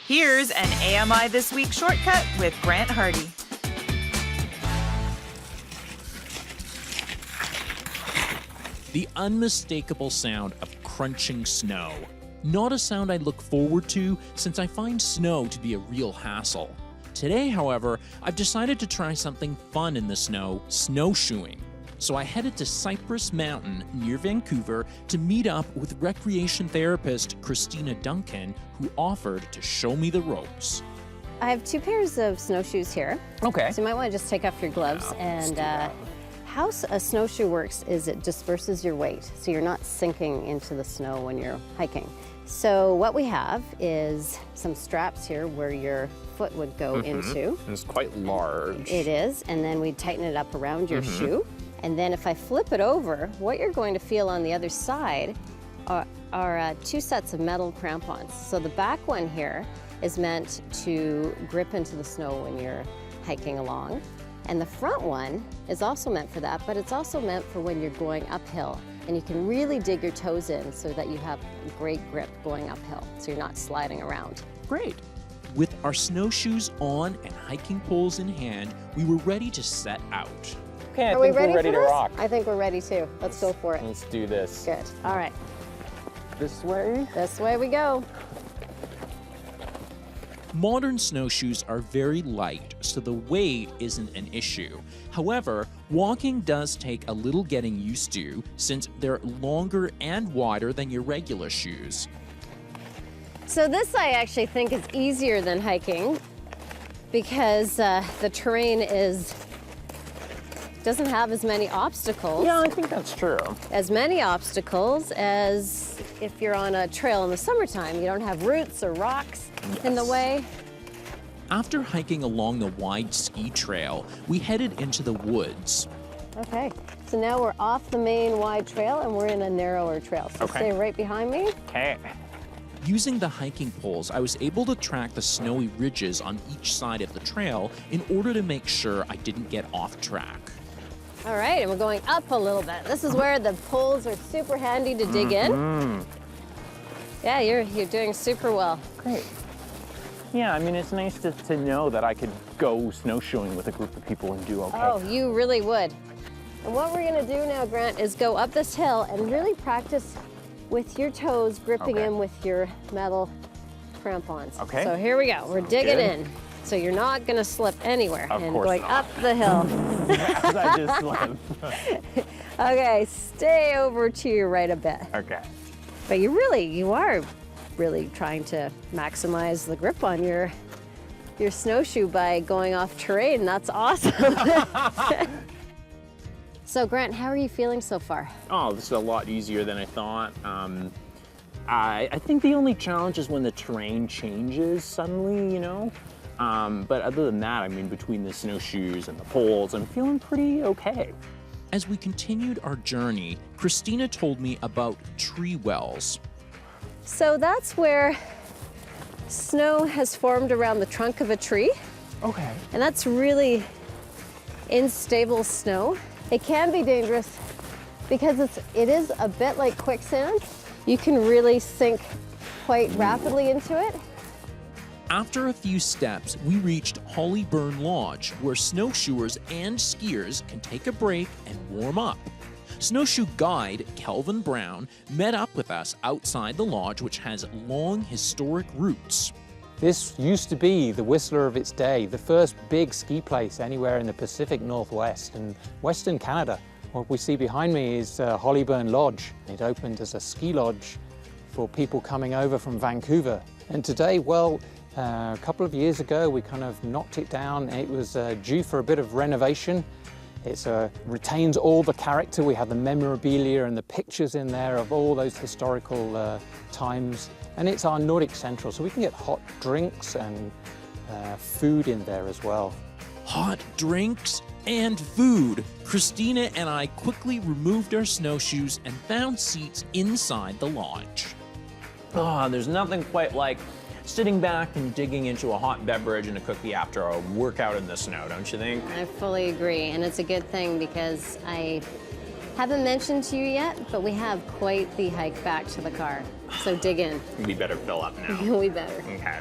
Here's an AMI This Week shortcut with Grant Hardy. The unmistakable sound of crunching snow. Not a sound I look forward to since I find snow to be a real hassle. Today, however, I've decided to try something fun in the snow, snowshoeing. So I headed to Cypress Mountain near Vancouver to meet up with recreation therapist Christina Duncan, who offered to show me the ropes. I have 2 pairs of snowshoes here. Okay. So you might want to just take off your gloves. How a snowshoe works is it disperses your weight, so you're not sinking into the snow when you're hiking. So what we have is some straps here where your foot would go into. And it's quite large. It is, and then we tighten it up around your shoe. And then if I flip it over, what you're going to feel on the other side are 2 sets of metal crampons. So the back one here is meant to grip into the snow when you're hiking along. And the front one is also meant for that, but it's also meant for when you're going uphill. And you can really dig your toes in so that you have great grip going uphill, so you're not sliding around. Great. With our snowshoes on and hiking poles in hand, we were ready to set out. Okay, Are we we're ready to this? rock. I think we're ready too. Let's go for it. Let's do this. Good. All right. This way? This way we go. Modern snowshoes are very light, so the weight isn't an issue. However, walking does take a little getting used to since they're longer and wider than your regular shoes. So this I actually think is easier than hiking because the terrain doesn't have as many obstacles. Yeah, I think that's true. As many obstacles as if you're on a trail in the summertime. You don't have roots or rocks in the way. After hiking along the wide ski trail, we headed into the woods. Okay, so now we're off the main wide trail and we're in a narrower trail. So Okay. stay right behind me. Okay. Using the hiking poles, I was able to track the snowy ridges on each side of the trail in order to make sure I didn't get off track. All right, and we're going up a little bit. This is where the poles are super handy to dig in. Yeah, you're doing super well. Great. Yeah, I mean, it's nice to know that I could go snowshoeing with a group of people and do okay. Oh, you really would. And what we're gonna do now, Grant, is go up this hill and really practice with your toes gripping in with your metal crampons. Okay. So here we go, we're digging Good. in. So you're not gonna slip anywhere Of and course going not. up the hill. As I just slipped. Okay, stay over to your right a bit. Okay. But you are really trying to maximize the grip on your snowshoe by going off terrain. That's awesome. So Grant, how are you feeling so far? Oh, this is a lot easier than I thought. I think the only challenge is when the terrain changes suddenly, you know? But other than that, I mean, between the snowshoes and the poles, I'm feeling pretty okay. As we continued our journey, Christina told me about tree wells. So that's where snow has formed around the trunk of a tree. Okay. And that's really unstable snow. It can be dangerous because it is a bit like quicksand. You can really sink quite rapidly into it. After a few steps, we reached Hollyburn Lodge, where snowshoers and skiers can take a break and warm up. Snowshoe guide Kelvin Brown met up with us outside the lodge, which has long historic roots. This used to be the Whistler of its day, the first big ski place anywhere in the Pacific Northwest and Western Canada. What we see behind me is Hollyburn Lodge. It opened as a ski lodge for people coming over from Vancouver. And today, well, a couple of years ago, we kind of knocked it down. It was due for a bit of renovation. It retains all the character. We have the memorabilia and the pictures in there of all those historical times. And it's our Nordic Central, so we can get hot drinks and food in there as well. Hot drinks and food. Christina and I quickly removed our snowshoes and found seats inside the lodge. Oh, there's nothing quite like sitting back and digging into a hot beverage and a cookie after a workout in the snow, don't you think? I fully agree, and it's a good thing because I haven't mentioned to you yet, but we have quite the hike back to the car. So dig in. We better fill up now. We better. Okay.